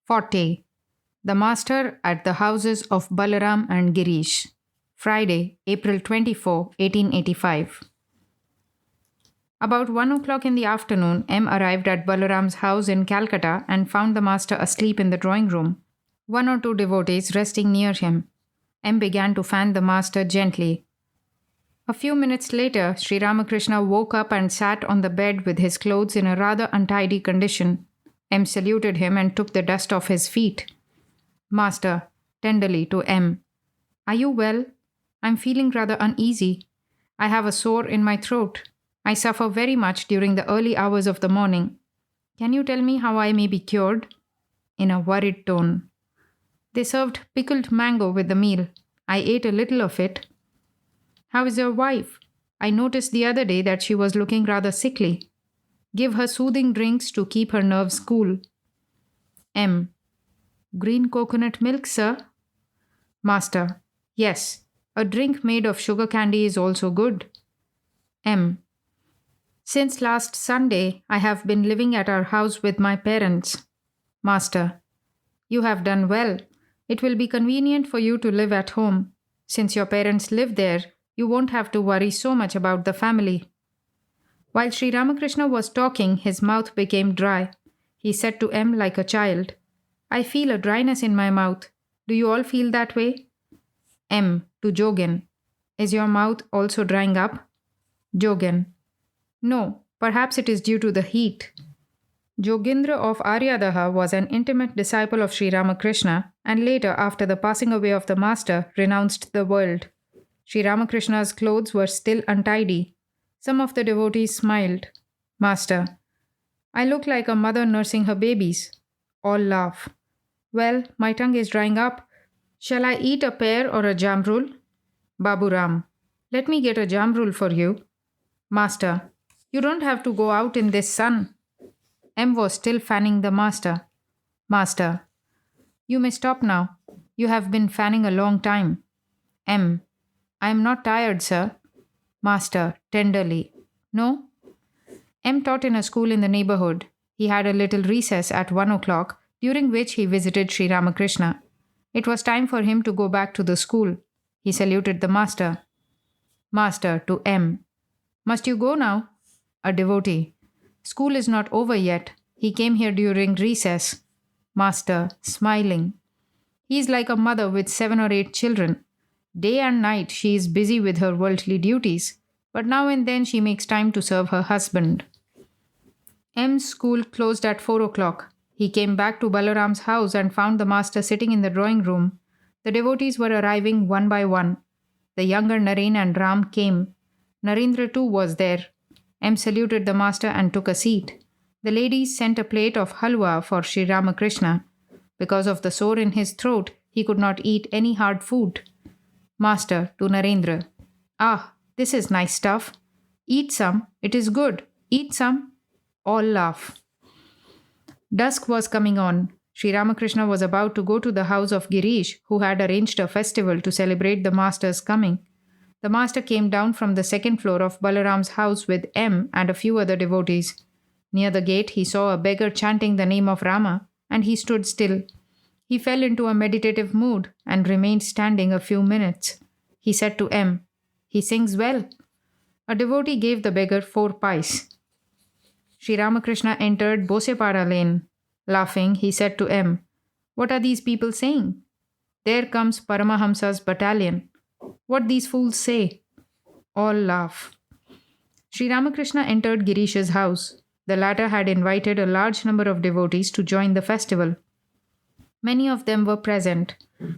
40. The Master at the houses of Balaram and Girish. Friday, April 24, 1885. About 1 o'clock in the afternoon, M arrived at Balaram's house in Calcutta and found the master asleep in the drawing room, one or two devotees resting near him. M began to fan the master gently. A few minutes later, Sri Ramakrishna woke up and sat on the bed with his clothes in a rather untidy condition. M saluted him and took the dust off his feet. Master, tenderly to M, "Are you well? I'm feeling rather uneasy. I have a sore in my throat. I suffer very much during the early hours of the morning. Can you tell me how I may be cured?" In a worried tone. "They served pickled mango with the meal. I ate a little of it." "How is your wife? I noticed the other day that she was looking rather sickly. Give her soothing drinks to keep her nerves cool." M. "Green coconut milk, sir?" Master. "Yes, a drink made of sugar candy is also good." M. "Since last Sunday, I have been living at our house with my parents." Master. "You have done well. It will be convenient for you to live at home. Since your parents live there, you won't have to worry so much about the family." While Sri Ramakrishna was talking, his mouth became dry. He said to M like a child, "I feel a dryness in my mouth. Do you all feel that way?" M to Jogin, "Is your mouth also drying up?" Jogin, "No, perhaps it is due to the heat." Jogindra of Aryadaha was an intimate disciple of Sri Ramakrishna and later, after the passing away of the master, renounced the world. Sri Ramakrishna's clothes were still untidy. Some of the devotees smiled. Master, "I look like a mother nursing her babies." All laugh. "Well, my tongue is drying up. Shall I eat a pear or a jamrul?" Baburam, "Let me get a jamrul for you." Master, "You don't have to go out in this sun." M was still fanning the master. Master, "You may stop now. You have been fanning a long time." M, "I am not tired, sir." Master, tenderly, "No?" M taught in a school in the neighborhood. He had a little recess at 1 o'clock, during which he visited Sri Ramakrishna. It was time for him to go back to the school. He saluted the master. Master to M, "Must you go now?" A devotee, "School is not over yet. He came here during recess." Master, smiling, "He is like a mother with 7 or 8 children. Day and night she is busy with her worldly duties, but now and then she makes time to serve her husband." M's school closed at 4 o'clock. He came back to Balaram's house and found the master sitting in the drawing room. The devotees were arriving one by one. The younger Naren and Ram came. Narendra too was there. M saluted the master and took a seat. The ladies sent a plate of halwa for Sri Ramakrishna. Because of the sore in his throat, he could not eat any hard food. Master to Narendra, "Ah, this is nice stuff. Eat some, it is good. Eat some." All laugh. Dusk was coming on. Sri Ramakrishna was about to go to the house of Girish, who had arranged a festival to celebrate the master's coming. The master came down from the second floor of Balaram's house with M and a few other devotees. Near the gate, he saw a beggar chanting the name of Rama, and he stood still. He fell into a meditative mood and remained standing a few minutes. He said to M, "He sings well." A devotee gave the beggar 4 pice. Sri Ramakrishna entered Bosepada lane. Laughing, he said to M, "What are these people saying?" "There comes Paramahamsa's battalion. What these fools say?" All laugh. Sri Ramakrishna entered Girish's house. The latter had invited a large number of devotees to join the festival. Many of them were present.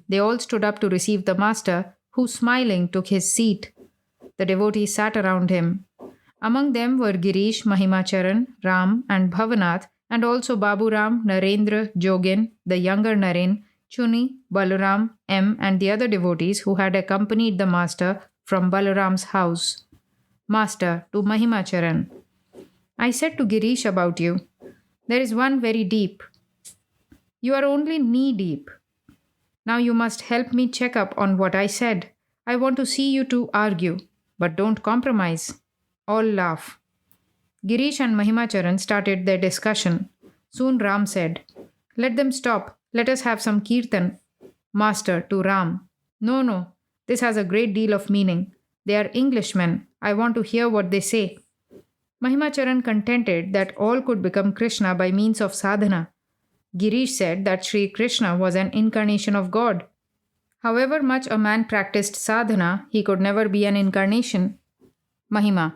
They all stood up to receive the master, who, smiling, took his seat. The devotees sat around him. Among them were Girish, Mahimacharan, Ram, and Bhavanath, and also Baburam, Narendra, Jogin, the younger Naren, Chuni, Balaram, M, and the other devotees who had accompanied the master from Balaram's house. Master to Mahimacharan, "I said to Girish about you. There is one very deep. You are only knee deep. Now you must help me check up on what I said. I want to see you two argue, but don't compromise." All laugh. Girish and Mahimacharan started their discussion. Soon Ram said, "Let them stop. Let us have some kirtan. Master to Ram. No, no, this has a great deal of meaning. They are Englishmen. I want to hear what they say. Mahimacharan contended that all could become Krishna by means of sadhana. Girish said that Sri Krishna was an incarnation of God. However much a man practiced sadhana, he could never be an incarnation. Mahima.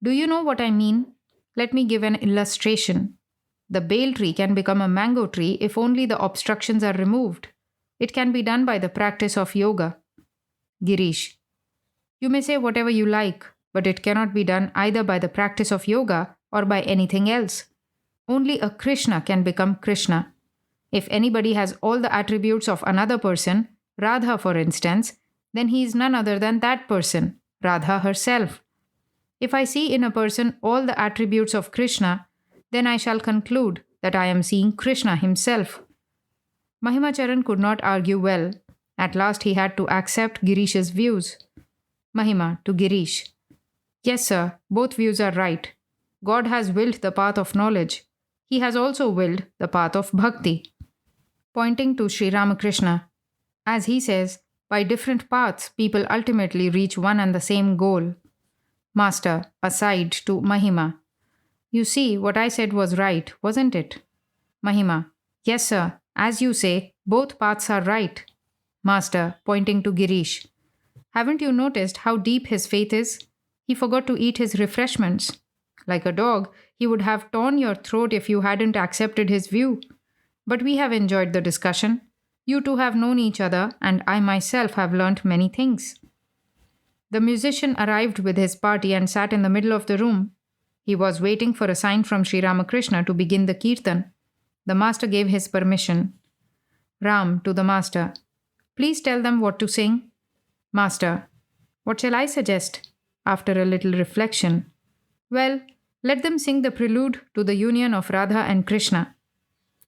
Do you know what I mean? Let me give an illustration. The bale tree can become a mango tree if only the obstructions are removed. It can be done by the practice of yoga. Girish. You may say whatever you like, but it cannot be done either by the practice of yoga or by anything else. Only a Krishna can become Krishna. If anybody has all the attributes of another person, Radha for instance, then he is none other than that person, Radha herself. If I see in a person all the attributes of Krishna, then I shall conclude that I am seeing Krishna himself. Mahimacharan could not argue well. At last he had to accept Girish's views. Mahima to Girish. Yes, sir, both views are right. God has willed the path of knowledge. He has also willed the path of bhakti. Pointing to Sri Ramakrishna. As he says, by different paths people ultimately reach one and the same goal. Master, aside to Mahima. You see, what I said was right, wasn't it? Mahima. Yes, sir. As you say, both paths are right. Master, pointing to Girish. Haven't you noticed how deep his faith is? He forgot to eat his refreshments. Like a dog, he would have torn your throat if you hadn't accepted his view. But we have enjoyed the discussion. You two have known each other, and I myself have learnt many things. The musician arrived with his party and sat in the middle of the room. He was waiting for a sign from Sri Ramakrishna to begin the kirtan. The master gave his permission. Ram to the master. Please tell them what to sing. Master. What shall I suggest? After a little reflection. Well, let them sing the prelude to the union of Radha and Krishna.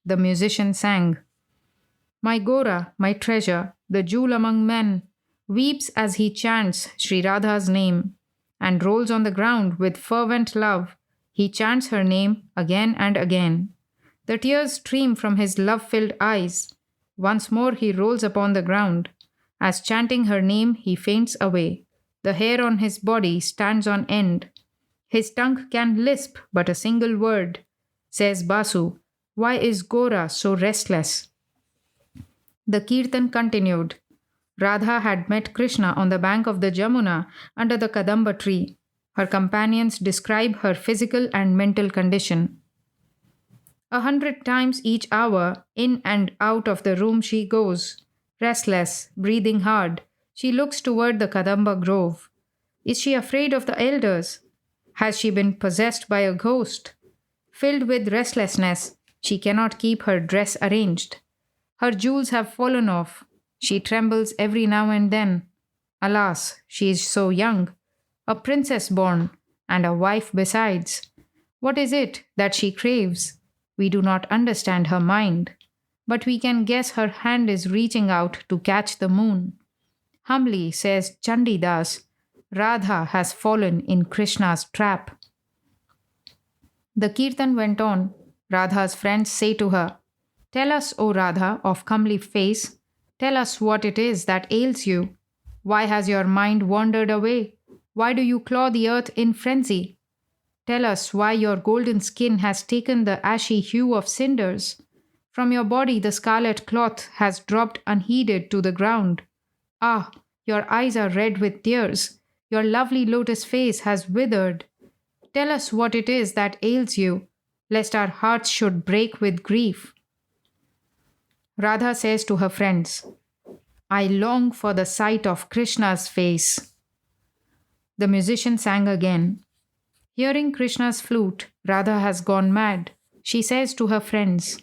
The musician sang. My Gora, my treasure, the jewel among men, weeps as he chants Sri Radha's name, and rolls on the ground with fervent love. He chants her name again and again. The tears stream from his love-filled eyes. Once more he rolls upon the ground. As chanting her name, he faints away. The hair on his body stands on end. His tongue can lisp but a single word. Says Basu, why is Gora so restless? The kirtan continued. Radha had met Krishna on the bank of the Jamuna under the Kadamba tree. Her companions describe her physical and mental condition. 100 times each hour, in and out of the room she goes. Restless, breathing hard, she looks toward the Kadamba grove. Is she afraid of the elders? Has she been possessed by a ghost? Filled with restlessness, she cannot keep her dress arranged. Her jewels have fallen off. She trembles every now and then. Alas, she is so young, a princess born, and a wife besides. What is it that she craves? We do not understand her mind, but we can guess her hand is reaching out to catch the moon. Humbly says Chandidas, Radha has fallen in Krishna's trap. The kirtan went on. Radha's friends say to her, Tell us, O Radha of comely face, tell us what it is that ails you. Why has your mind wandered away? Why do you claw the earth in frenzy? Tell us why your golden skin has taken the ashy hue of cinders. From your body the scarlet cloth has dropped unheeded to the ground. Ah, your eyes are red with tears. Your lovely lotus face has withered. Tell us what it is that ails you, lest our hearts should break with grief. Radha says to her friends, I long for the sight of Krishna's face. The musician sang again. Hearing Krishna's flute, Radha has gone mad. She says to her friends,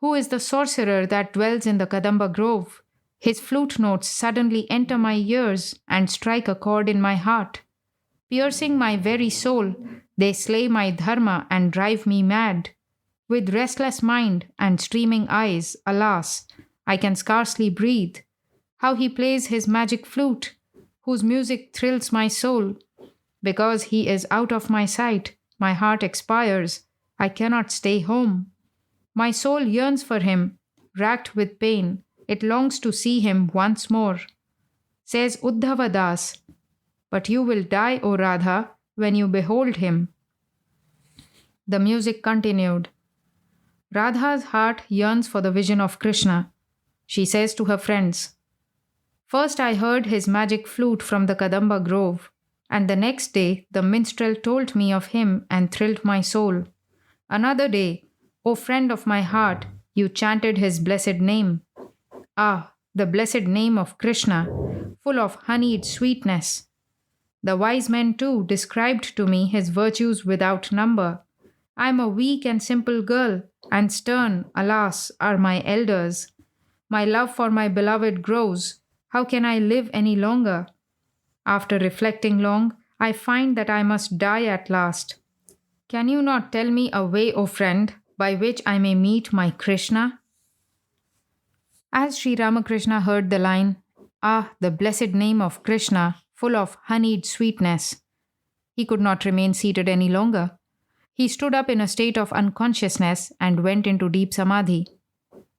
Who is the sorcerer that dwells in the Kadamba grove? His flute notes suddenly enter my ears and strike a chord in my heart. Piercing my very soul, they slay my dharma and drive me mad. With restless mind and streaming eyes, alas, I can scarcely breathe. How he plays his magic flute, whose music thrills my soul. Because he is out of my sight, my heart expires. I cannot stay home. My soul yearns for him, racked with pain. It longs to see him once more. Says Uddhava Das, but you will die, O Radha, when you behold him. The music continued. Radha's heart yearns for the vision of Krishna. She says to her friends, "First I heard his magic flute from the Kadamba grove, and the next day the minstrel told me of him and thrilled my soul. Another day, O friend of my heart, you chanted his blessed name. Ah, the blessed name of Krishna, full of honeyed sweetness. The wise men too described to me his virtues without number. I am a weak and simple girl, and stern, alas, are my elders. My love for my beloved grows. How can I live any longer? After reflecting long, I find that I must die at last. Can you not tell me a way, O friend, by which I may meet my Krishna?" As Sri Ramakrishna heard the line, "Ah, the blessed name of Krishna, full of honeyed sweetness," he could not remain seated any longer. He stood up in a state of unconsciousness and went into deep samadhi.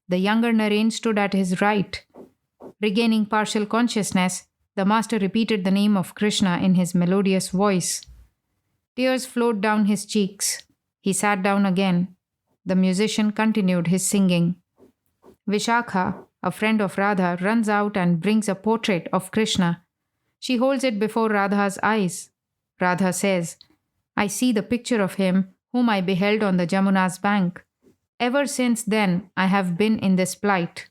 The younger Naren stood at his right. Regaining partial consciousness, the master repeated the name of Krishna in his melodious voice. Tears flowed down his cheeks. He sat down again. The musician continued his singing. Vishakha, a friend of Radha, runs out and brings a portrait of Krishna. She holds it before Radha's eyes. Radha says, "I see the picture of him whom I beheld on the Jamuna's bank. Ever since then I have been in this plight.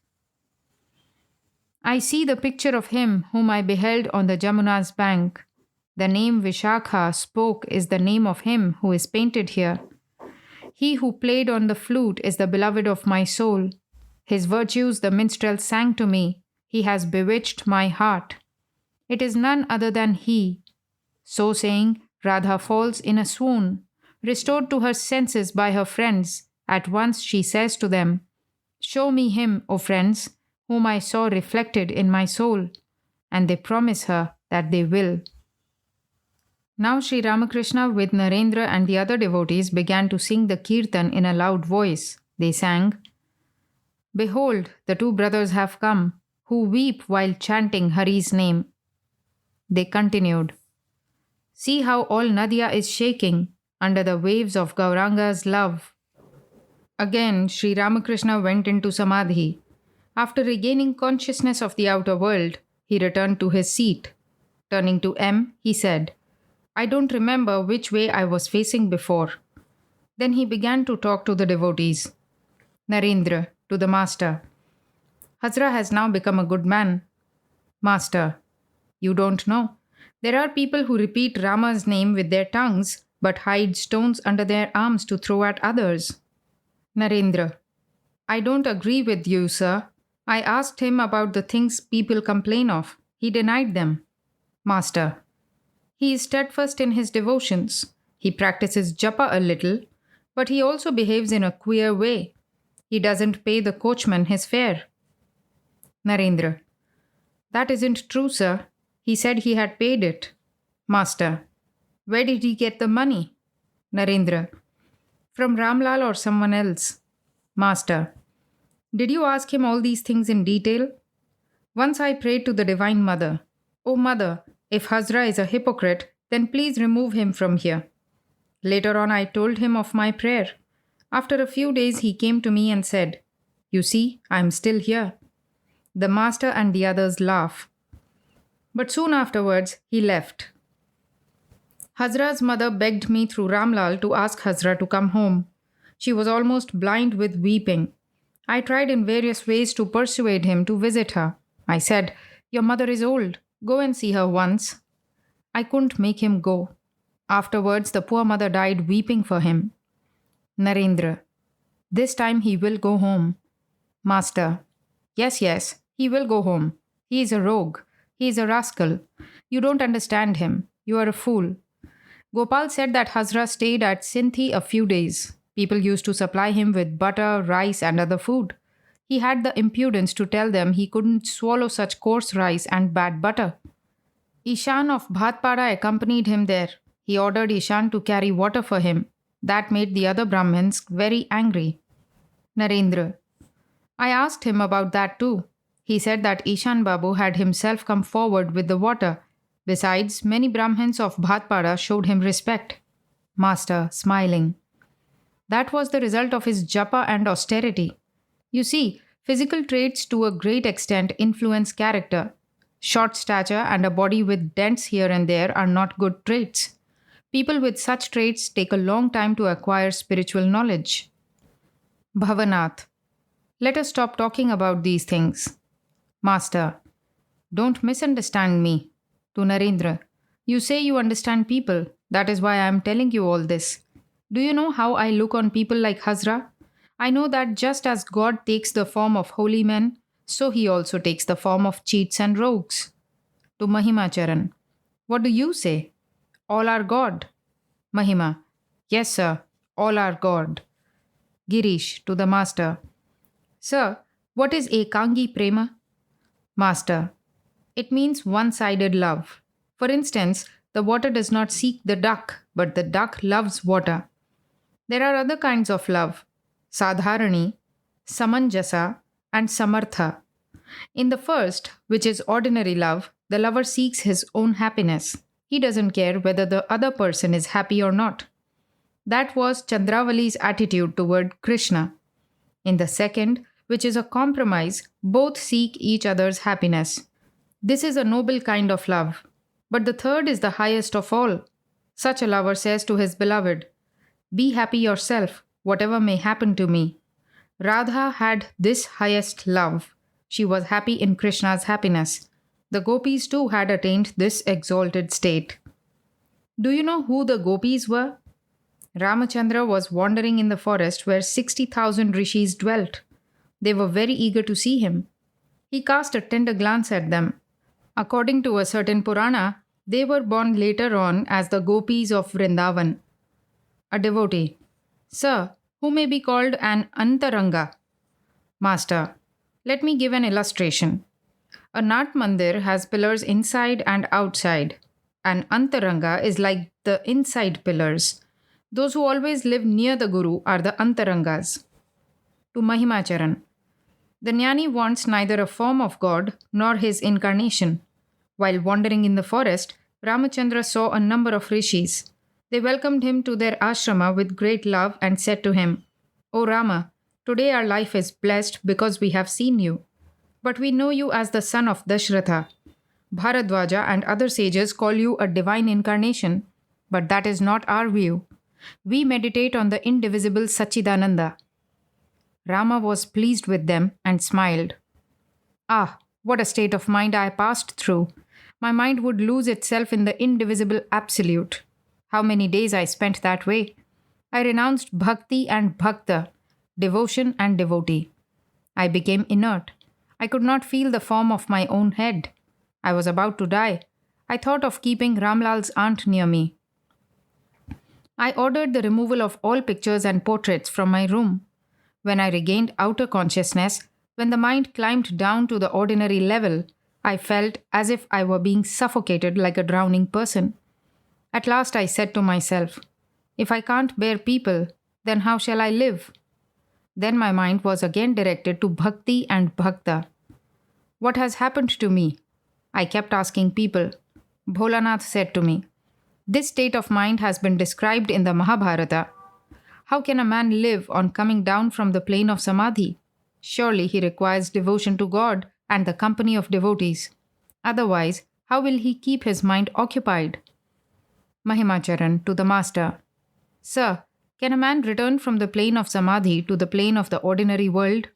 I see the picture of him whom I beheld on the Jamuna's bank. The name Vishakha spoke is the name of him who is painted here. He who played on the flute is the beloved of my soul. His virtues the minstrel sang to me. He has bewitched my heart. It is none other than he." So saying, Radha falls in a swoon. Restored to her senses by her friends, at once she says to them, "Show me him, O friends, whom I saw reflected in my soul." And they promise her that they will. Now Sri Ramakrishna with Narendra and the other devotees began to sing the kirtan in a loud voice. They sang, "Behold, the two brothers have come, who weep while chanting Hari's name." They continued, "See how all Nadia is shaking under the waves of Gauranga's love." Again, Sri Ramakrishna went into samadhi. After regaining consciousness of the outer world, he returned to his seat. Turning to M, he said, "I don't remember which way I was facing before." Then he began to talk to the devotees. Narendra, to the master, "Hazra has now become a good man." Master, "You don't know. There are people who repeat Rama's name with their tongues but hide stones under their arms to throw at others." Narendra, "I don't agree with you, sir. I asked him about the things people complain of. He denied them." Master, "He is steadfast in his devotions. He practices japa a little, but he also behaves in a queer way. He doesn't pay the coachman his fare." Narendra, "That isn't true, sir. He said he had paid it." Master, "Where did he get the money?" Narendra, "From Ramlal or someone else." Master, "Did you ask him all these things in detail?" Once I prayed to the Divine Mother, "O Mother, if Hazra is a hypocrite, then please remove him from here." Later on, I told him of my prayer. After a few days, he came to me and said, "You see, I am still here." The master and the others laugh. But soon afterwards, he left. Hazra's mother begged me through Ramlal to ask Hazra to come home. She was almost blind with weeping. I tried in various ways to persuade him to visit her. I said, "Your mother is old. Go and see her once." I couldn't make him go. Afterwards, the poor mother died weeping for him. Narendra, "This time he will go home." Master, Yes, he will go home. He is a rogue. He is a rascal. You don't understand him. You are a fool." Gopal said that Hazra stayed at Sinthi a few days. People used to supply him with butter, rice, and other food. He had the impudence to tell them he couldn't swallow such coarse rice and bad butter. Ishan of Bhatpada accompanied him there. He ordered Ishan to carry water for him. That made the other Brahmins very angry. Narendra, I asked him about that too. He said that Ishan Babu had himself come forward with the water. Besides, many Brahmins of Bhatpada showed him respect. Master, smiling. That was the result of his japa and austerity. You see, physical traits to a great extent influence character. Short stature and a body with dents here and there are not good traits. People with such traits take a long time to acquire spiritual knowledge. Bhavanath. Let us stop talking about these things. Master. Don't misunderstand me. To Narendra. You say you understand people. That is why I am telling you all this. Do you know how I look on people like Hazra? I know that just as God takes the form of holy men, so he also takes the form of cheats and rogues. To Mahimacharan. What do you say? All are God. Mahima. Yes, sir. All are God. Girish to the master. Sir, what is Ekangi Prema? Master. It means one-sided love. For instance, the water does not seek the duck, but the duck loves water. There are other kinds of love. Sadharani, Samanjasa, and Samartha. In the first, which is ordinary love, the lover seeks his own happiness. He doesn't care whether the other person is happy or not. That was Chandravali's attitude toward Krishna. In the second, which is a compromise, both seek each other's happiness. This is a noble kind of love. But the third is the highest of all. Such a lover says to his beloved, "Be happy yourself, whatever may happen to me." Radha had this highest love. She was happy in Krishna's happiness. The gopis too had attained this exalted state. Do you know who the gopis were? Ramachandra was wandering in the forest where 60,000 rishis dwelt. They were very eager to see him. He cast a tender glance at them. According to a certain Purana, they were born later on as the gopis of Vrindavan. A devotee. Sir, who may be called an Antaranga? Master. Let me give an illustration. A Nat Mandir has pillars inside and outside. An Antaranga is like the inside pillars. Those who always live near the Guru are the Antarangas. To Mahimacharan. The Jnani wants neither a form of God nor his incarnation. While wandering in the forest, Ramachandra saw a number of rishis. They welcomed him to their ashrama with great love and said to him, "O Rama, today our life is blessed because we have seen you. But we know you as the son of Dashratha. Bharadwaja and other sages call you a divine incarnation, but that is not our view. We meditate on the indivisible Sachidananda." Rama was pleased with them and smiled. Ah, what a state of mind I passed through. My mind would lose itself in the indivisible absolute. How many days I spent that way. I renounced bhakti and bhakta, devotion and devotee. I became inert. I could not feel the form of my own head. I was about to die. I thought of keeping Ramlal's aunt near me. I ordered the removal of all pictures and portraits from my room. When I regained outer consciousness, when the mind climbed down to the ordinary level, I felt as if I were being suffocated like a drowning person. At last I said to myself, if I can't bear people, then how shall I live? Then my mind was again directed to bhakti and bhakta. What has happened to me? I kept asking people. Bholanath said to me, this state of mind has been described in the Mahabharata. How can a man live on coming down from the plane of samadhi? Surely he requires devotion to God and the company of devotees. Otherwise, how will he keep his mind occupied? Mahimacharan to the master. Sir, can a man return from the plane of samadhi to the plane of the ordinary world?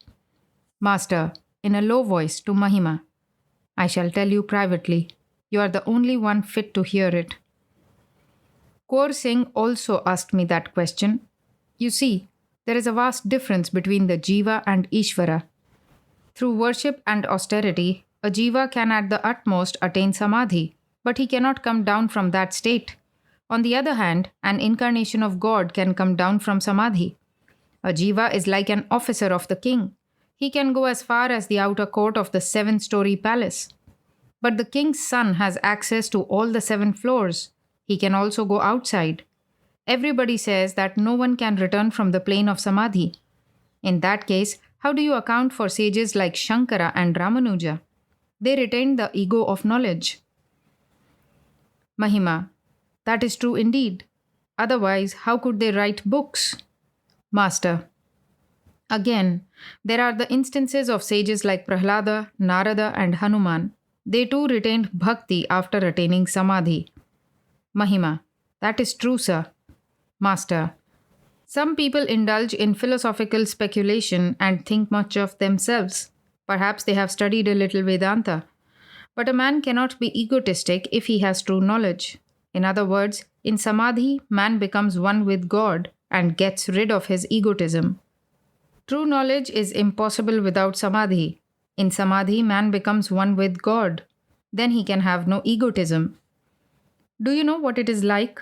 Master, in a low voice to Mahima. I shall tell you privately. You are the only one fit to hear it. Kaur Singh also asked me that question. You see, there is a vast difference between the Jiva and Ishvara. Through worship and austerity, a Jiva can at the utmost attain samadhi, but he cannot come down from that state. On the other hand, an incarnation of God can come down from samadhi. A Jiva is like an officer of the king. He can go as far as the outer court of the 7-story palace. But the king's son has access to all the 7 floors. He can also go outside. Everybody says that no one can return from the plane of samadhi. In that case, How do you account for sages like Shankara and Ramanuja? They retained the ego of knowledge. Mahima, that is true indeed. Otherwise, how could they write books? Master, again, there are the instances of sages like Prahlada, Narada, and Hanuman. They too retained bhakti after attaining samadhi. Mahima, that is true, sir. Master, some people indulge in philosophical speculation and think much of themselves. Perhaps they have studied a little Vedanta. But a man cannot be egotistic if he has true knowledge. In other words, in samadhi, man becomes one with God and gets rid of his egotism. True knowledge is impossible without samadhi. In samadhi, man becomes one with God. Then he can have no egotism. Do you know what it is like?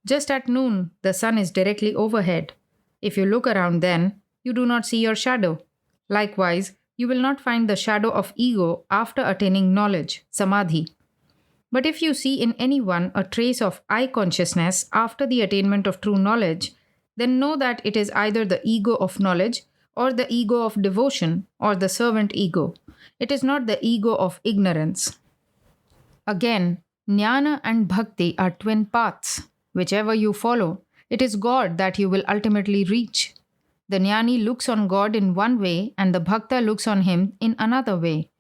Just at noon, the sun is directly overhead. If you look around then, you do not see your shadow. Likewise, you will not find the shadow of ego after attaining knowledge, samadhi. But if you see in anyone a trace of I consciousness after the attainment of true knowledge, then know that it is either the ego of knowledge or the ego of devotion or the servant ego. It is not the ego of ignorance. Again, jnana and bhakti are twin paths. Whichever you follow, it is God that you will ultimately reach. The jnani looks on God in one way and the bhakta looks on him in another way.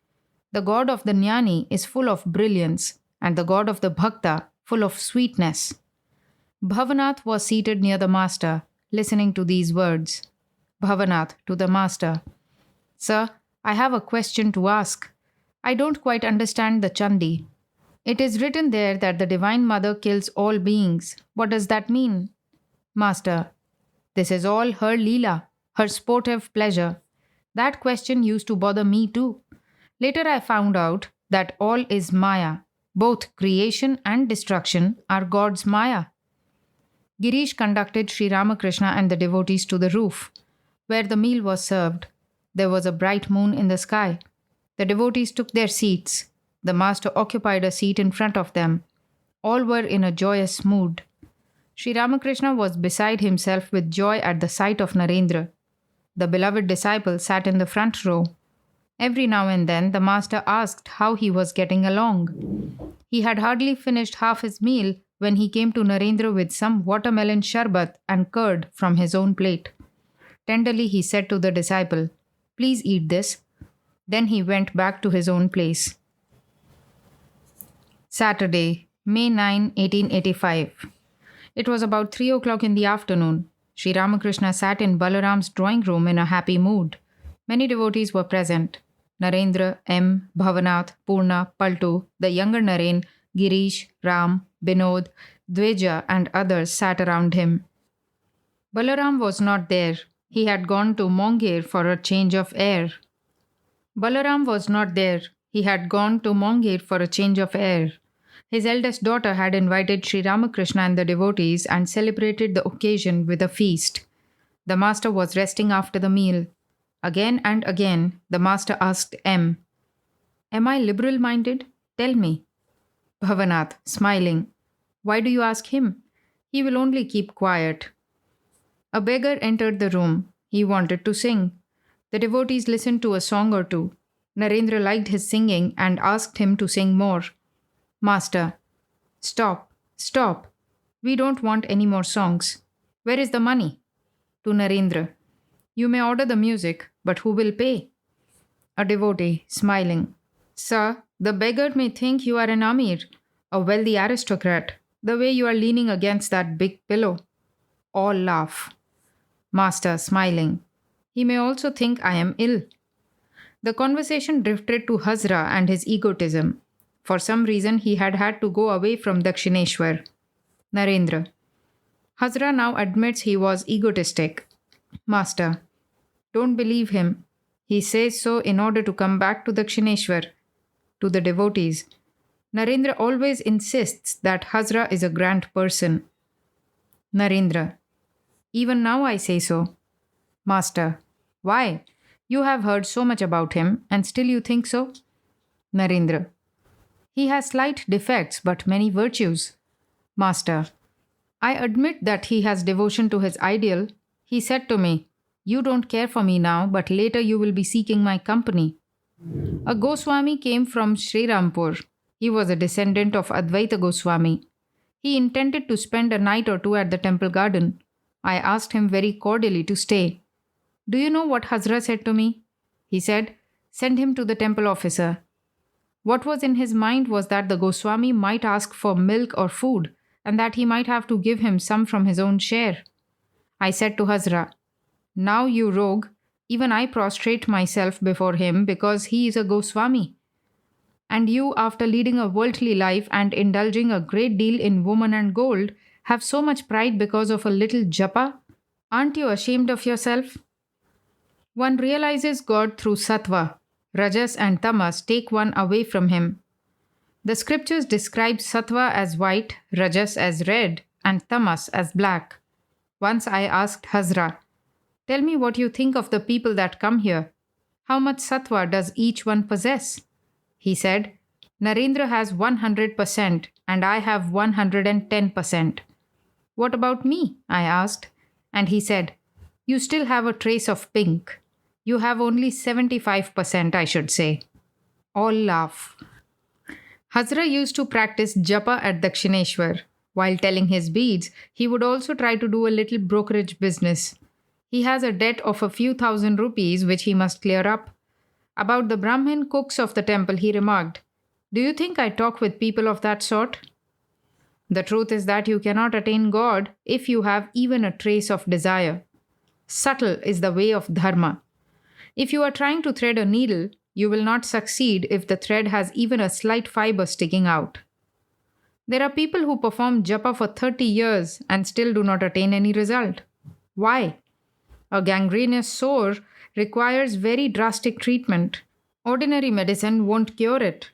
The God of the jnani is full of brilliance and the God of the bhakta full of sweetness. Bhavanath was seated near the master, listening to these words. Bhavanath to the master. Sir, I have a question to ask. I don't quite understand the Chandi. It is written there that the Divine Mother kills all beings. What does that mean? Master, this is all her Leela, her sportive pleasure. That question used to bother me too. Later I found out that all is Maya. Both creation and destruction are God's Maya. Girish conducted Sri Ramakrishna and the devotees to the roof, where the meal was served. There was a bright moon in the sky. The devotees took their seats. The master occupied a seat in front of them. All were in a joyous mood. Sri Ramakrishna was beside himself with joy at the sight of Narendra. The beloved disciple sat in the front row. Every now and then the master asked how he was getting along. He had hardly finished half his meal when he came to Narendra with some watermelon sharbat and curd from his own plate. Tenderly he said to the disciple, "Please eat this." Then he went back to his own place. Saturday, May 9, 1885. It was about 3 o'clock in the afternoon. Sri Ramakrishna sat in Balaram's drawing room in a happy mood. Many devotees were present. Narendra, M, Bhavanath, Purna, Paltu, the younger Naren, Girish, Ram, Binod, Dveja and others sat around him. Balaram was not there. He had gone to Mongear for a change of air. Balaram was not there. He had gone to Mongear for a change of air. His eldest daughter had invited Sri Ramakrishna and the devotees and celebrated the occasion with a feast. The master was resting after the meal. Again and again, the master asked M, "Am I liberal-minded? Tell me." Bhavanath, smiling, "Why do you ask him? He will only keep quiet." A beggar entered the room. He wanted to sing. The devotees listened to a song or two. Narendra liked his singing and asked him to sing more. Master, "Stop, stop. We don't want any more songs. Where is the money?" To Narendra, "You may order the music, but who will pay?" A devotee, smiling, "Sir, the beggar may think you are an Amir, a wealthy aristocrat, the way you are leaning against that big pillow." All laugh. Master, smiling, "He may also think I am ill." The conversation drifted to Hazra and his egotism. For some reason, he had had to go away from Dakshineshwar. Narendra, Hazra now admits he was egotistic. Master, don't believe him. He says so in order to come back to Dakshineshwar. To the devotees, Narendra always insists that Hazra is a grand person. Narendra, even now I say so. Master, why? You have heard so much about him, and still you think so? Narendra, he has slight defects but many virtues. Master, I admit that he has devotion to his ideal. He said to me, You don't care for me now, but later you will be seeking my company. A Goswami came from Srirampur. He was a descendant of Advaita Goswami. He intended to spend a night or two at the temple garden. I asked him very cordially to stay. Do you know what Hazra said to me? He said, "Send him to the temple officer." What was in his mind was that the Goswami might ask for milk or food, and that he might have to give him some from his own share. I said to Hazra, "Now, you rogue, even I prostrate myself before him because he is a Goswami. And you, after leading a worldly life and indulging a great deal in woman and gold, have so much pride because of a little japa? Aren't you ashamed of yourself?" One realizes God through sattva. Rajas and tamas take one away from him. The scriptures describe sattva as white, rajas as red, and tamas as black. Once I asked Hazra, "Tell me what you think of the people that come here. How much sattva does each one possess?" He said, "Narendra has 100% and I have 110%. "What about me?" I asked. And he said, "You still have a trace of pink. You have only 75%, I should say." All laugh. Hazra used to practice japa at Dakshineshwar. While telling his beads, he would also try to do a little brokerage business. He has a debt of a few thousand rupees which he must clear up. About the Brahmin cooks of the temple, he remarked, "Do you think I talk with people of that sort?" The truth is that you cannot attain God if you have even a trace of desire. Subtle is the way of dharma. If you are trying to thread a needle, you will not succeed if the thread has even a slight fiber sticking out. There are people who perform japa for 30 years and still do not attain any result. Why? A gangrenous sore requires very drastic treatment. Ordinary medicine won't cure it.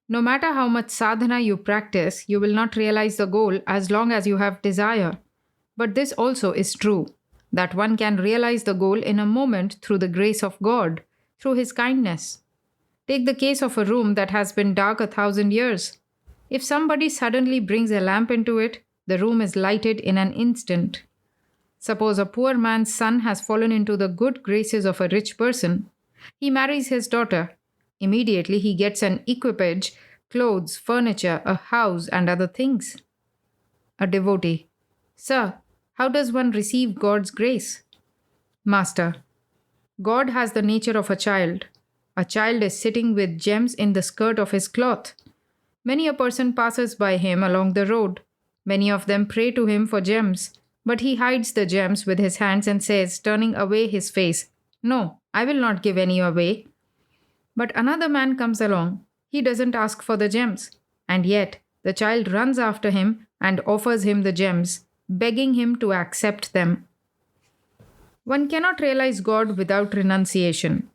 No matter how much sadhana you practice, you will not realize the goal as long as you have desire. But this also is true, that one can realize the goal in a moment through the grace of God, through His kindness. Take the case of a room that has been dark 1,000 years. If somebody suddenly brings a lamp into it, the room is lighted in an instant. Suppose a poor man's son has fallen into the good graces of a rich person. He marries his daughter. Immediately he gets an equipage, clothes, furniture, a house, and other things. A devotee: "Sir, how does one receive God's grace?" Master: "God has the nature of a child. A child is sitting with gems in the skirt of his cloth. Many a person passes by him along the road. Many of them pray to him for gems, but he hides the gems with his hands and says, turning away his face, 'No, I will not give any away.' But another man comes along. He doesn't ask for the gems, and yet the child runs after him and offers him the gems, begging him to accept them. One cannot realize God without renunciation.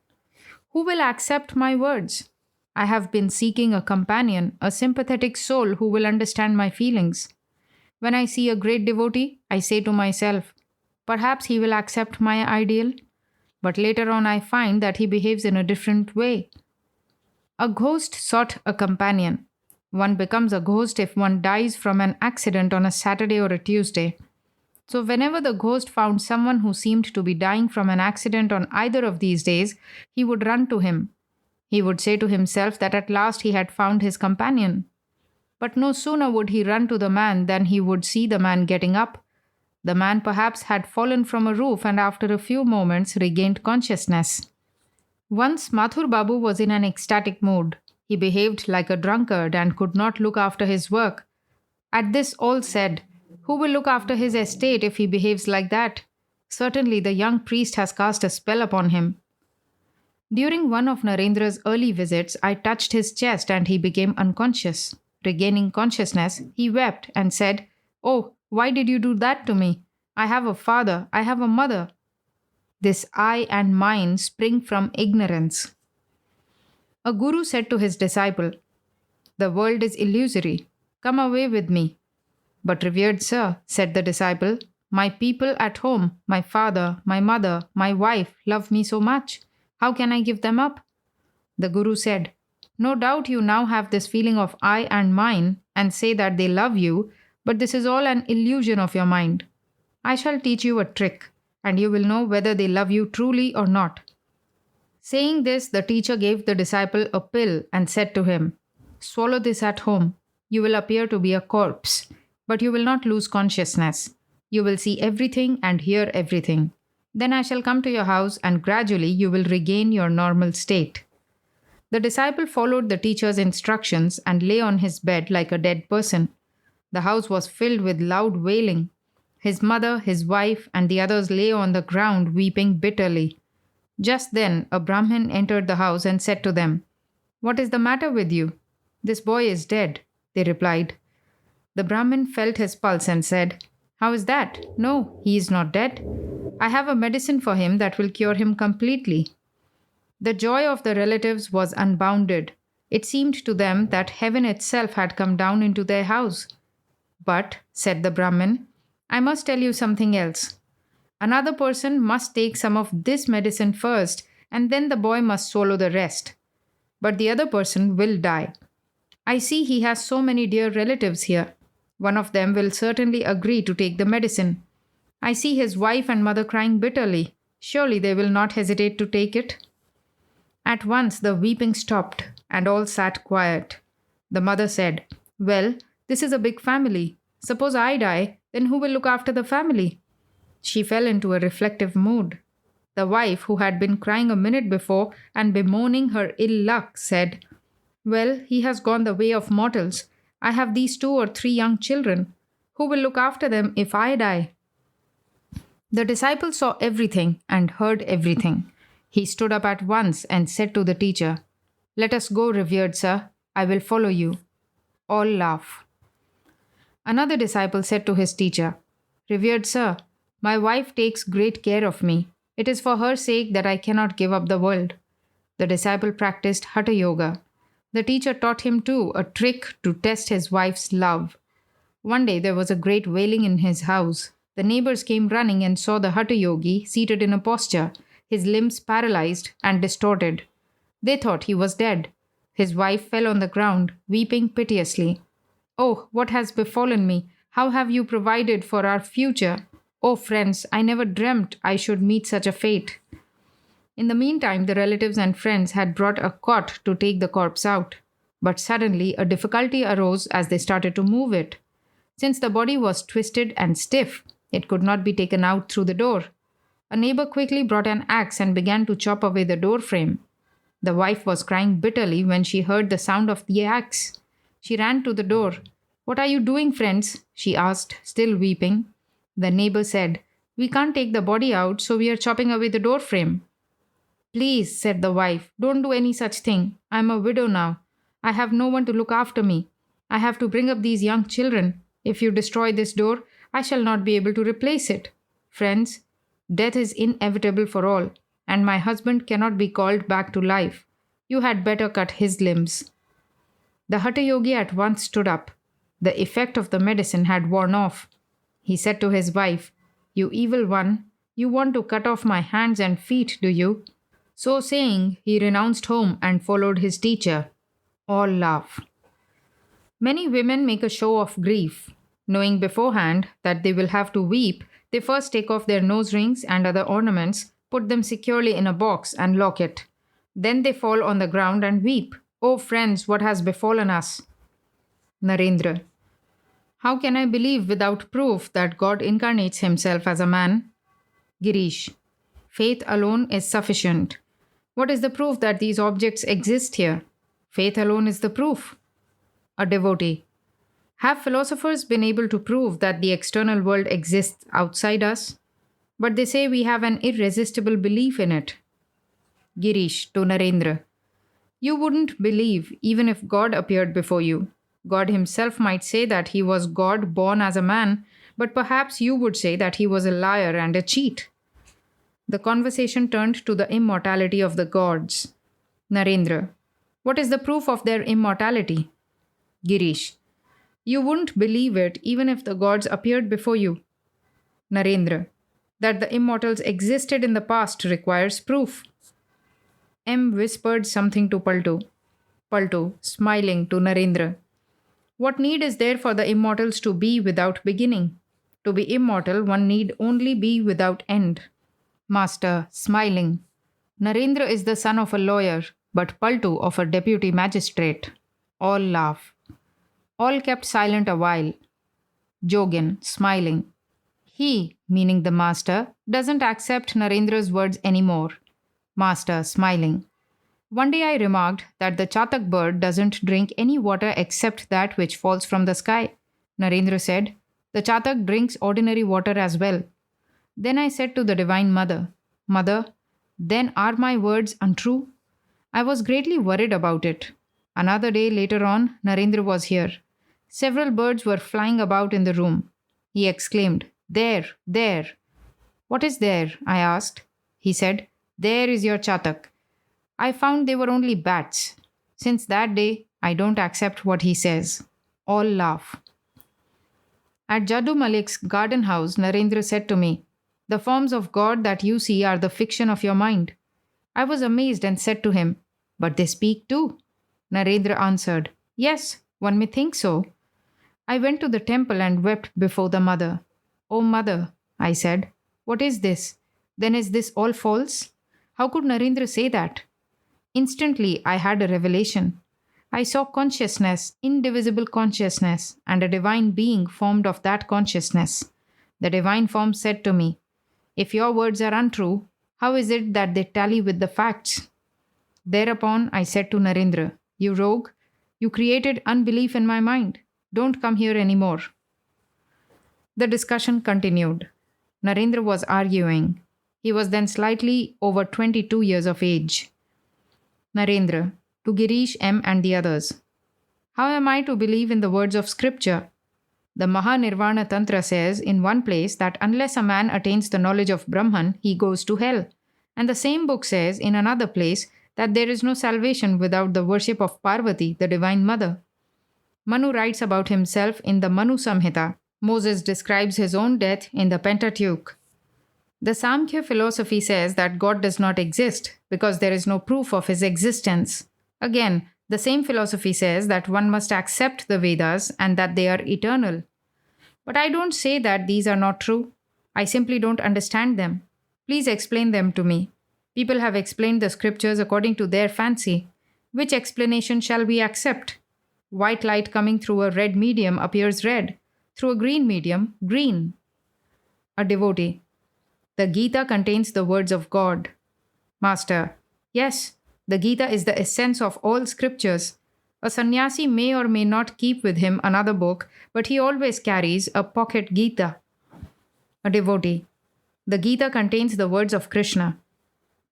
Who will accept my words? I have been seeking a companion, a sympathetic soul who will understand my feelings. When I see a great devotee, I say to myself, perhaps he will accept my ideal. But later on I find that he behaves in a different way. A ghost sought a companion. One becomes a ghost if one dies from an accident on a Saturday or a Tuesday. So whenever the ghost found someone who seemed to be dying from an accident on either of these days, he would run to him. He would say to himself that at last he had found his companion. But no sooner would he run to the man than he would see the man getting up. The man perhaps had fallen from a roof and after a few moments regained consciousness. Once Mathur Babu was in an ecstatic mood. He behaved like a drunkard and could not look after his work. At this all said, "Who will look after his estate if he behaves like that? Certainly the young priest has cast a spell upon him." During one of Narendra's early visits, I touched his chest and he became unconscious. Regaining consciousness, he wept and said, "Oh, why did you do that to me? I have a father, I have a mother." This I and mine spring from ignorance. A guru said to his disciple, "The world is illusory. Come away with me." "But revered sir," said the disciple, "my people at home, my father, my mother, my wife love me so much. How can I give them up?" The guru said, "No doubt you now have this feeling of I and mine and say that they love you, but this is all an illusion of your mind. I shall teach you a trick. and you will know whether they love you truly or not. Saying this, the teacher gave the disciple a pill and said to him, "Swallow this at home. You will appear to be a corpse, but you will not lose consciousness. You will see everything and hear everything. Then I shall come to your house, and gradually you will regain your normal state." The disciple followed the teacher's instructions and lay on his bed like a dead person. The house was filled with loud wailing. His mother, his wife, and the others lay on the ground weeping bitterly. Just then, a Brahmin entered the house and said to them, "What is the matter with you?" "This boy is dead," they replied. The Brahmin felt his pulse and said, "How is that? No, he is not dead. I have a medicine for him that will cure him completely." The joy of the relatives was unbounded. It seemed to them that heaven itself had come down into their house. "But," said the Brahmin, "I must tell you something else. Another person must take some of this medicine first, and then the boy must swallow the rest. But the other person will die. I see he has so many dear relatives here. One of them will certainly agree to take the medicine. I see his wife and mother crying bitterly. Surely they will not hesitate to take it." At once the weeping stopped, and all sat quiet. The mother said, "Well, this is a big family. Suppose I die, then who will look after the family?" She fell into a reflective mood. The wife, who had been crying a minute before and bemoaning her ill luck, said, "Well, he has gone the way of mortals. I have these 2 or 3 young children. Who will look after them if I die?" The disciple saw everything and heard everything. He stood up at once and said to the teacher, "Let us go, revered sir. I will follow you." All laugh. Another disciple said to his teacher, "Revered sir, my wife takes great care of me. It is for her sake that I cannot give up the world." The disciple practiced Hatha Yoga. The teacher taught him too a trick to test his wife's love. One day there was a great wailing in his house. The neighbors came running and saw the Hatha Yogi seated in a posture, his limbs paralyzed and distorted. They thought he was dead. His wife fell on the ground, weeping piteously. "Oh, what has befallen me? How have you provided for our future? Oh, friends, I never dreamt I should meet such a fate." In the meantime, the relatives and friends had brought a cot to take the corpse out. But suddenly a difficulty arose as they started to move it. Since the body was twisted and stiff, it could not be taken out through the door. A neighbor quickly brought an axe and began to chop away the door frame. The wife was crying bitterly when she heard the sound of the axe. She ran to the door. "What are you doing, friends?" she asked, still weeping. The neighbor said, "We can't take the body out, so we are chopping away the door frame." "Please," said the wife, "don't do any such thing. I am a widow now. I have no one to look after me. I have to bring up these young children. If you destroy this door, I shall not be able to replace it. Friends, death is inevitable for all, and my husband cannot be called back to life. You had better cut his limbs." The Hatha Yogi at once stood up. The effect of the medicine had worn off. He said to his wife, "You evil one, you want to cut off my hands and feet, do you?" So saying, he renounced home and followed his teacher. All laugh. Many women make a show of grief. Knowing beforehand that they will have to weep, they first take off their nose rings and other ornaments, put them securely in a box, and lock it. Then they fall on the ground and weep. "Oh, friends, what has befallen us?" Narendra. How can I believe without proof that God incarnates himself as a man? Girish. Faith alone is sufficient. What is the proof that these objects exist here? Faith alone is the proof. A devotee. Have philosophers been able to prove that the external world exists outside us? But they say we have an irresistible belief in it. Girish to Narendra. You wouldn't believe even if God appeared before you. God himself might say that he was God born as a man, but perhaps you would say that he was a liar and a cheat. The conversation turned to the immortality of the gods. Narendra. What is the proof of their immortality? Girish. You wouldn't believe it even if the gods appeared before you. Narendra. That the immortals existed in the past requires proof. M whispered something to Paltu. Paltu, smiling to Narendra. What need is there for the immortals to be without beginning? To be immortal, one need only be without end. Master, smiling. Narendra is the son of a lawyer, but Paltu of a deputy magistrate. All laugh. All kept silent a while. Jogin, smiling. He, meaning the master, doesn't accept Narendra's words anymore. Master, smiling. One day I remarked that the chatak bird doesn't drink any water except that which falls from the sky. Narendra said, the chatak drinks ordinary water as well. Then I said to the Divine Mother, Mother, then are my words untrue? I was greatly worried about it. Another day later on, Narendra was here. Several birds were flying about in the room. He exclaimed, There, there. What is there? I asked. He said, There is your chatak. I found they were only bats. Since that day, I don't accept what he says. All laugh. At Jaddu Malik's garden house, Narendra said to me, The forms of God that you see are the fiction of your mind. I was amazed and said to him, But they speak too. Narendra answered, Yes, one may think so. I went to the temple and wept before the mother. Oh, mother, I said, what is this? Then is this all false? How could Narendra say that? Instantly, I had a revelation. I saw consciousness, indivisible consciousness, and a divine being formed of that consciousness. The divine form said to me, If your words are untrue, how is it that they tally with the facts? Thereupon, I said to Narendra, You rogue, you created unbelief in my mind. Don't come here anymore. The discussion continued. Narendra was arguing. He was then slightly over 22 years of age. Narendra, to Girish M. and the others. How am I to believe in the words of scripture? The Mahanirvana Tantra says in one place that unless a man attains the knowledge of Brahman, he goes to hell. And the same book says in another place that there is no salvation without the worship of Parvati, the Divine Mother. Manu writes about himself in the Manu Samhita. Moses describes his own death in the Pentateuch. The Samkhya philosophy says that God does not exist because there is no proof of his existence. Again, the same philosophy says that one must accept the Vedas and that they are eternal. But I don't say that these are not true. I simply don't understand them. Please explain them to me. People have explained the scriptures according to their fancy. Which explanation shall we accept? White light coming through a red medium appears red. Through a green medium, green. A devotee. The Gita contains the words of God. Master. Yes, the Gita is the essence of all scriptures. A sannyasi may or may not keep with him another book, but he always carries a pocket Gita. A devotee. The Gita contains the words of Krishna.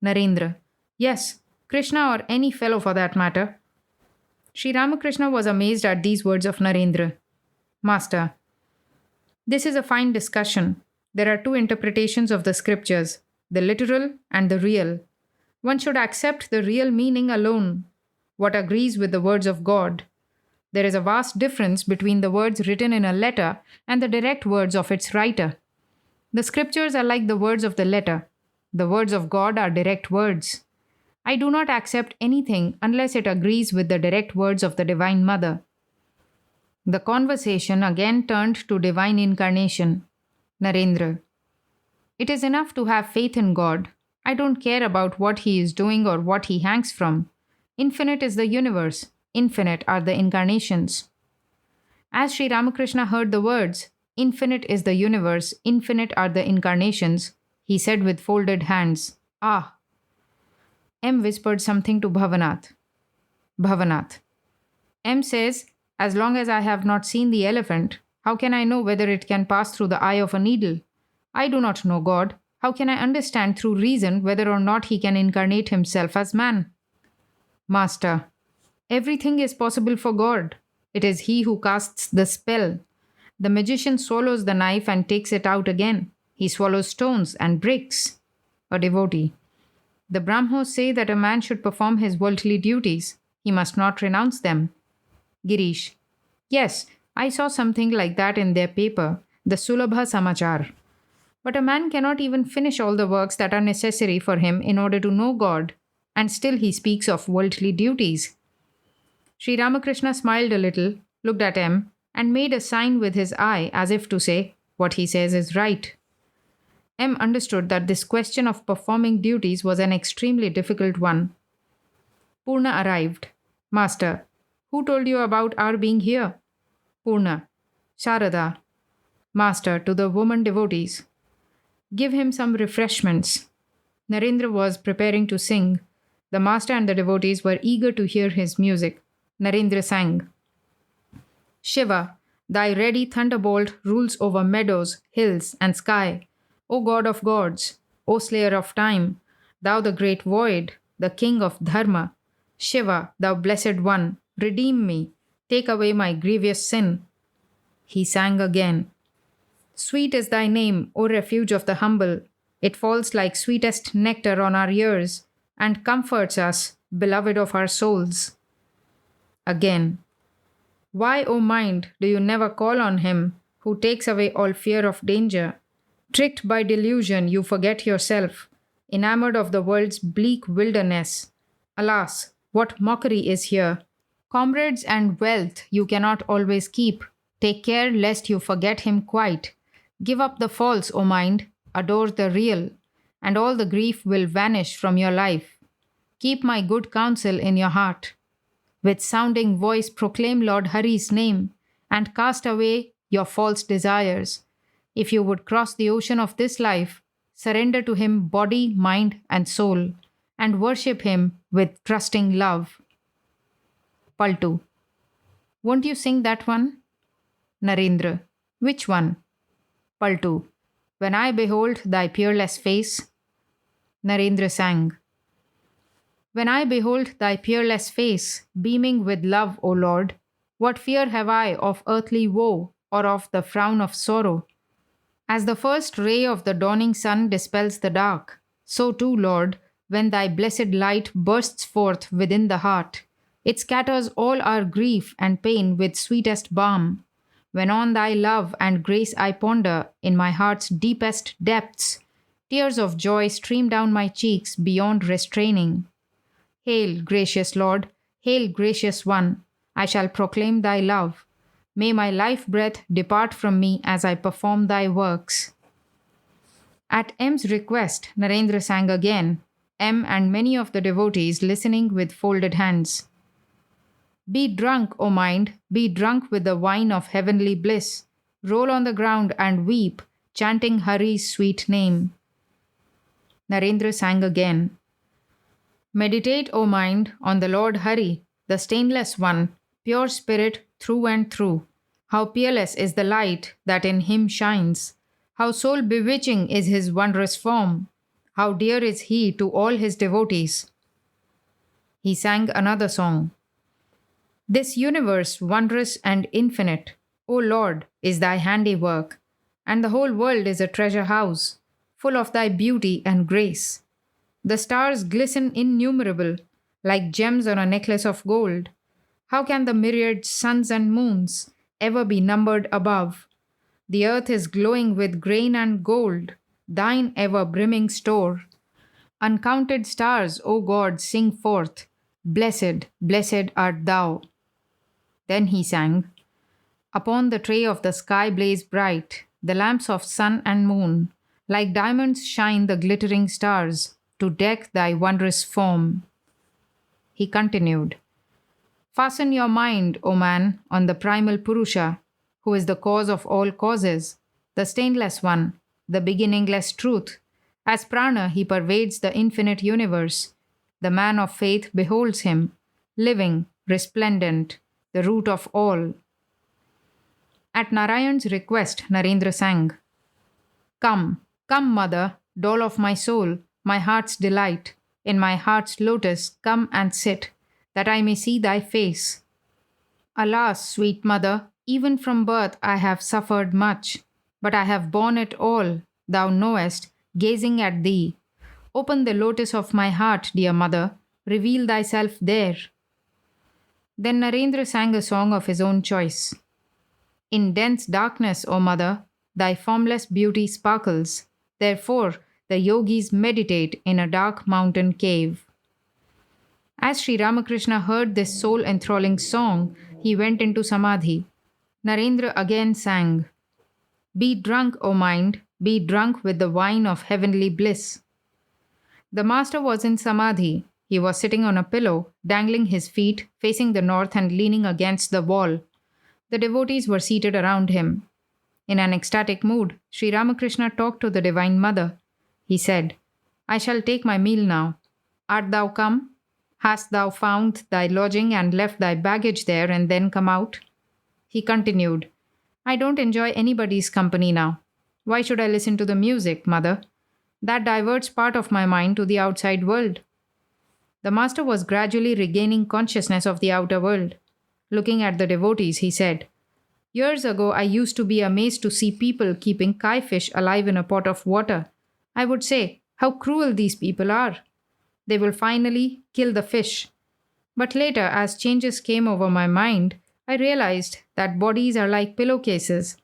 Narendra. Yes, Krishna or any fellow for that matter. Sri Ramakrishna was amazed at these words of Narendra. Master. This is a fine discussion. There are two interpretations of the scriptures, the literal and the real. One should accept the real meaning alone, what agrees with the words of God. There is a vast difference between the words written in a letter and the direct words of its writer. The scriptures are like the words of the letter. The words of God are direct words. I do not accept anything unless it agrees with the direct words of the Divine Mother. The conversation again turned to divine incarnation. Narendra. It is enough to have faith in God. I don't care about what he is doing or what he hangs from. Infinite is the universe. Infinite are the incarnations. As Sri Ramakrishna heard the words, Infinite is the universe, infinite are the incarnations, he said with folded hands, Ah! M whispered something to Bhavanath. Bhavanath. M says, As long as I have not seen the elephant, how can I know whether it can pass through the eye of a needle? I do not know God. How can I understand through reason whether or not he can incarnate himself as man? Master. Everything is possible for God. It is he who casts the spell. The magician swallows the knife and takes it out again. He swallows stones and bricks. A devotee. The Brahmos say that a man should perform his worldly duties. He must not renounce them. Girish. Yes, I saw something like that in their paper, the Sulabha Samachar. But a man cannot even finish all the works that are necessary for him in order to know God, and still he speaks of worldly duties. Sri Ramakrishna smiled a little, looked at M, and made a sign with his eye as if to say, What he says is right. M understood that this question of performing duties was an extremely difficult one. Purna arrived. Master, who told you about our being here? Purna. Sharada. Master, to the woman devotees. Give him some refreshments. Narendra was preparing to sing. The master and the devotees were eager to hear his music. Narendra sang. Shiva, thy ready thunderbolt rules over meadows, hills, and sky. O God of gods, O slayer of time, thou the great void, the king of dharma. Shiva, thou blessed one, redeem me, take away my grievous sin. He sang again. Sweet is thy name, O refuge of the humble. It falls like sweetest nectar on our ears and comforts us, beloved of our souls. Again. Why, O mind, do you never call on him who takes away all fear of danger? Tricked by delusion, you forget yourself, enamored of the world's bleak wilderness. Alas, what mockery is here! Comrades and wealth you cannot always keep. Take care lest you forget him quite. Give up the false, O mind, adore the real, and all the grief will vanish from your life. Keep my good counsel in your heart. With sounding voice proclaim Lord Hari's name, and cast away your false desires. If you would cross the ocean of this life, surrender to him body, mind, and soul, and worship him with trusting love. Paltu. Won't you sing that one? Narendra. Which one? Paltu. When I behold thy peerless face. Narendra sang. When I behold thy peerless face, beaming with love, O Lord, what fear have I of earthly woe or of the frown of sorrow? As the first ray of the dawning sun dispels the dark, so too, Lord, when thy blessed light bursts forth within the heart, it scatters all our grief and pain with sweetest balm. When on thy love and grace I ponder in my heart's deepest depths, tears of joy stream down my cheeks beyond restraining. Hail, gracious Lord, hail, gracious one, I shall proclaim thy love. May my life breath depart from me as I perform thy works. At M's request, Narendra sang again, M and many of the devotees listening with folded hands. Be drunk, O mind, be drunk with the wine of heavenly bliss. Roll on the ground and weep, chanting Hari's sweet name. Narendra sang again. Meditate, O mind, on the Lord Hari, the stainless one, pure spirit through and through. How peerless is the light that in him shines. How soul bewitching is his wondrous form. How dear is he to all his devotees. He sang another song. This universe, wondrous and infinite, O Lord, is thy handiwork, and the whole world is a treasure house, full of thy beauty and grace. The stars glisten innumerable, like gems on a necklace of gold. How can the myriad suns and moons ever be numbered above? The earth is glowing with grain and gold, thine ever brimming store. Uncounted stars, O God, sing forth, blessed, blessed art thou. Then he sang, Upon the tray of the sky blaze bright, the lamps of sun and moon, like diamonds shine the glittering stars, to deck thy wondrous form. He continued, Fasten your mind, O man, on the primal Purusha, who is the cause of all causes, the stainless one, the beginningless truth. As prana, he pervades the infinite universe. The man of faith beholds him, living, resplendent, the root of all. At Narayan's request, Narendra sang, Come, come, mother, doll of my soul, my heart's delight, in my heart's lotus come and sit, that I may see thy face. Alas, sweet mother, even from birth I have suffered much, but I have borne it all, thou knowest, gazing at thee. Open the lotus of my heart, dear mother, reveal thyself there. Then Narendra sang a song of his own choice. In dense darkness, O mother, thy formless beauty sparkles. Therefore, the yogis meditate in a dark mountain cave. As Sri Ramakrishna heard this soul-enthralling song, he went into samadhi. Narendra again sang, Be drunk, O mind, be drunk with the wine of heavenly bliss. The master was in samadhi. He was sitting on a pillow, dangling his feet, facing the north and leaning against the wall. The devotees were seated around him. In an ecstatic mood, Sri Ramakrishna talked to the Divine Mother. He said, I shall take my meal now. Art thou come? Hast thou found thy lodging and left thy baggage there and then come out? He continued, I don't enjoy anybody's company now. Why should I listen to the music, Mother? That diverts part of my mind to the outside world. The master was gradually regaining consciousness of the outer world. Looking at the devotees, he said, Years ago, I used to be amazed to see people keeping kai fish alive in a pot of water. I would say, how cruel these people are. They will finally kill the fish. But later, as changes came over my mind, I realized that bodies are like pillowcases.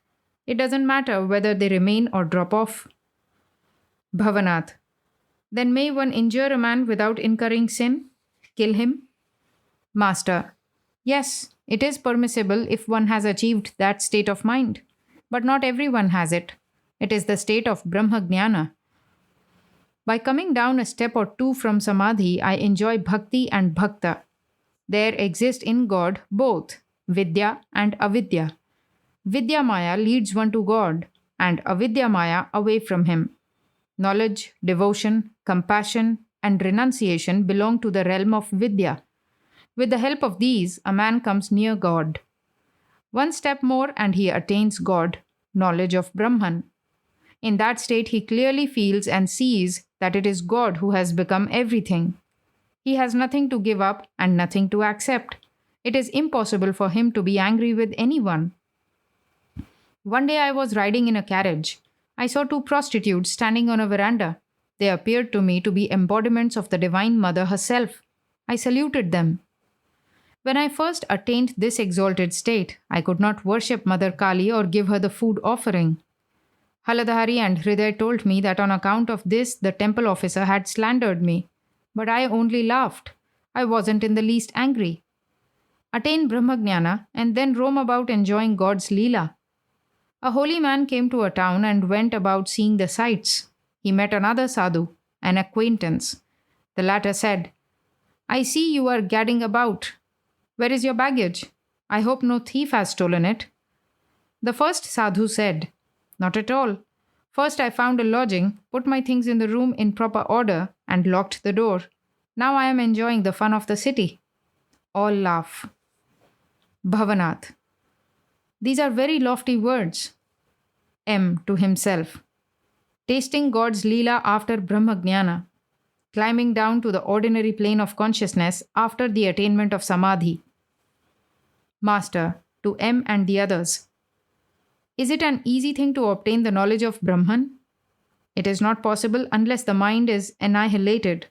It doesn't matter whether they remain or drop off. Bhavanath. Then may one injure a man without incurring sin? Kill him? Master. Yes, it is permissible if one has achieved that state of mind. But not everyone has it. It is the state of Brahma-jnana. By coming down a step or two from samadhi, I enjoy bhakti and bhakta. There exist in God both vidya and avidya. Vidya Maya leads one to God, and avidya Maya away from him. Knowledge, devotion, compassion, and renunciation belong to the realm of Vidya. With the help of these, a man comes near God. One step more and he attains God, knowledge of Brahman. In that state, he clearly feels and sees that it is God who has become everything. He has nothing to give up and nothing to accept. It is impossible for him to be angry with anyone. One day I was riding in a carriage. I saw two prostitutes standing on a veranda. They appeared to me to be embodiments of the Divine Mother herself. I saluted them. When I first attained this exalted state, I could not worship Mother Kali or give her the food offering. Haladhari and Hriday told me that on account of this, the temple officer had slandered me. But I only laughed. I wasn't in the least angry. Attain Brahmajnana and then roam about enjoying God's Leela. A holy man came to a town and went about seeing the sights. He met another sadhu, an acquaintance. The latter said, I see you are gadding about. Where is your baggage? I hope no thief has stolen it. The first sadhu said, Not at all. First I found a lodging, put my things in the room in proper order, and locked the door. Now I am enjoying the fun of the city. All laugh. Bhavanath. These are very lofty words. M. To himself. Tasting God's Leela after Brahmajnana. Climbing down to the ordinary plane of consciousness after the attainment of Samadhi. Master. To M and the others. Is it an easy thing to obtain the knowledge of Brahman? It is not possible unless the mind is annihilated.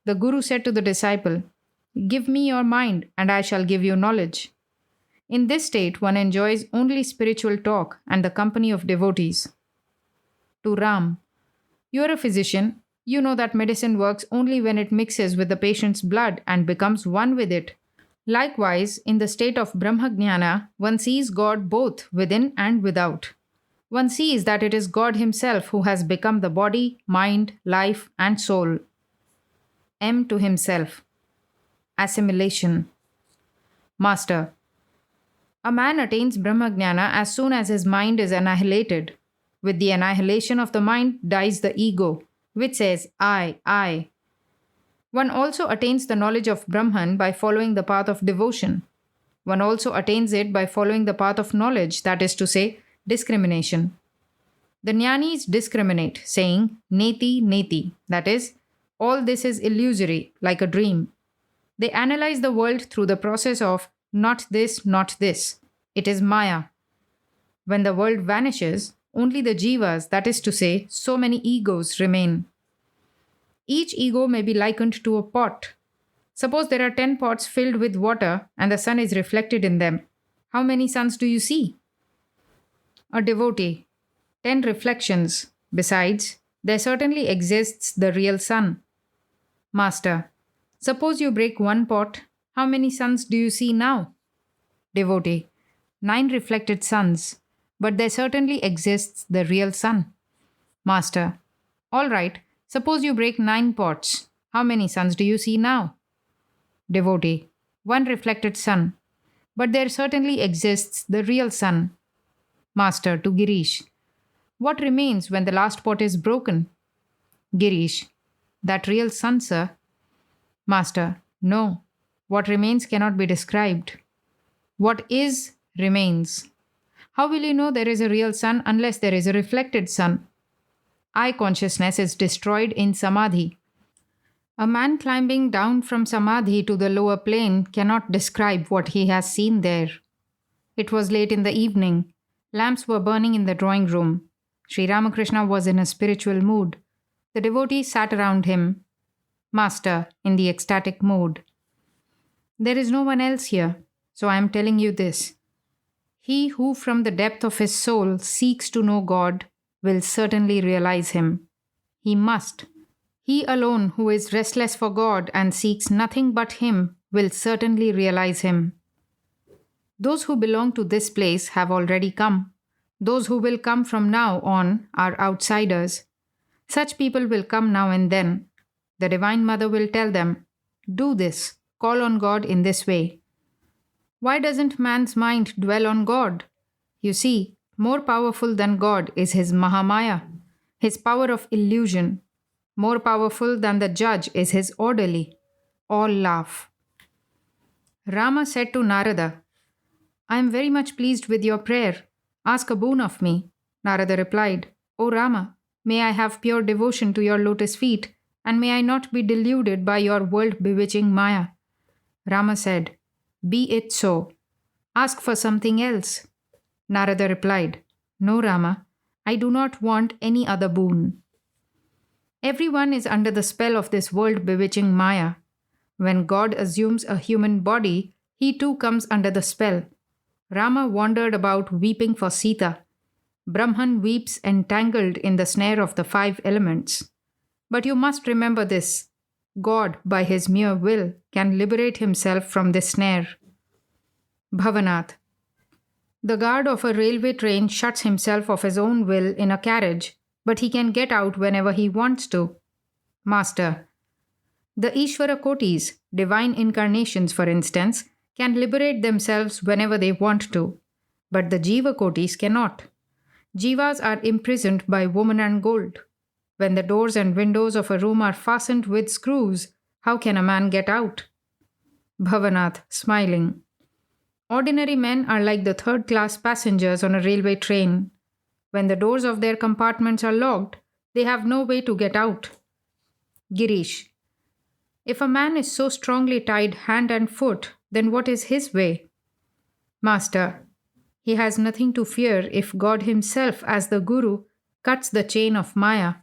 The Guru said to the disciple, Give me your mind and I shall give you knowledge. In this state, one enjoys only spiritual talk and the company of devotees. To Ram, you are a physician. You know that medicine works only when it mixes with the patient's blood and becomes one with it. Likewise, in the state of Brahmajnana, one sees God both within and without. One sees that it is God Himself who has become the body, mind, life, and soul. M. To himself. Assimilation. Master. A man attains Brahmajnana as soon as his mind is annihilated. With the annihilation of the mind dies the ego, which says, I. One also attains the knowledge of Brahman by following the path of devotion. One also attains it by following the path of knowledge, that is to say, discrimination. The jnanis discriminate, saying, Neti, neti, that is, all this is illusory, like a dream. They analyze the world through the process of not this, not this. It is Maya. When the world vanishes, only the jivas, that is to say, so many egos remain. Each ego may be likened to a pot. Suppose there are 10 pots filled with water and the sun is reflected in them. How many suns do you see? A devotee. 10 reflections. Besides, there certainly exists the real sun. Master. Suppose you break one pot. How many suns do you see now? Devotee. 9 reflected suns. But there certainly exists the real sun. Master. All right, suppose you break 9 pots. How many suns do you see now? Devotee. One reflected sun. But there certainly exists the real sun. Master to Girish. What remains when the last pot is broken? Girish. That real sun, sir. Master. No. What remains cannot be described. What is remains. How will you know there is a real sun unless there is a reflected sun? I consciousness is destroyed in samadhi. A man climbing down from samadhi to the lower plane cannot describe what he has seen there. It was late in the evening. Lamps were burning in the drawing room. Sri Ramakrishna was in a spiritual mood. The devotees sat around him. Master, in the ecstatic mood. There is no one else here, so I am telling you this. He who from the depth of his soul seeks to know God will certainly realize him. He must. He alone who is restless for God and seeks nothing but him will certainly realize him. Those who belong to this place have already come. Those who will come from now on are outsiders. Such people will come now and then. The Divine Mother will tell them, do this, call on God in this way. Why doesn't man's mind dwell on God? You see, more powerful than God is his Mahamaya, his power of illusion. More powerful than the judge is his orderly. All laugh. Rama said to Narada, I am very much pleased with your prayer. Ask a boon of me. Narada replied, O Rama, may I have pure devotion to your lotus feet, and may I not be deluded by your world-bewitching Maya. Rama said, Be it so. Ask for something else. Narada replied, No, Rama, I do not want any other boon. Everyone is under the spell of this world-bewitching Maya. When God assumes a human body, he too comes under the spell. Rama wandered about weeping for Sita. Brahman weeps entangled in the snare of the 5 elements. But you must remember this. God, by his mere will, can liberate himself from this snare. Bhavanath. The guard of a railway train shuts himself of his own will in a carriage, but he can get out whenever he wants to. Master. The Ishvara Kotis, divine incarnations for instance, can liberate themselves whenever they want to, but the Jiva Kotis cannot. Jivas are imprisoned by woman and gold. When the doors and windows of a room are fastened with screws, how can a man get out? Bhavanath, smiling. Ordinary men are like the third-class passengers on a railway train. When the doors of their compartments are locked, they have no way to get out. Girish. If a man is so strongly tied hand and foot, then what is his way? Master. He has nothing to fear if God himself, as the Guru, cuts the chain of Maya.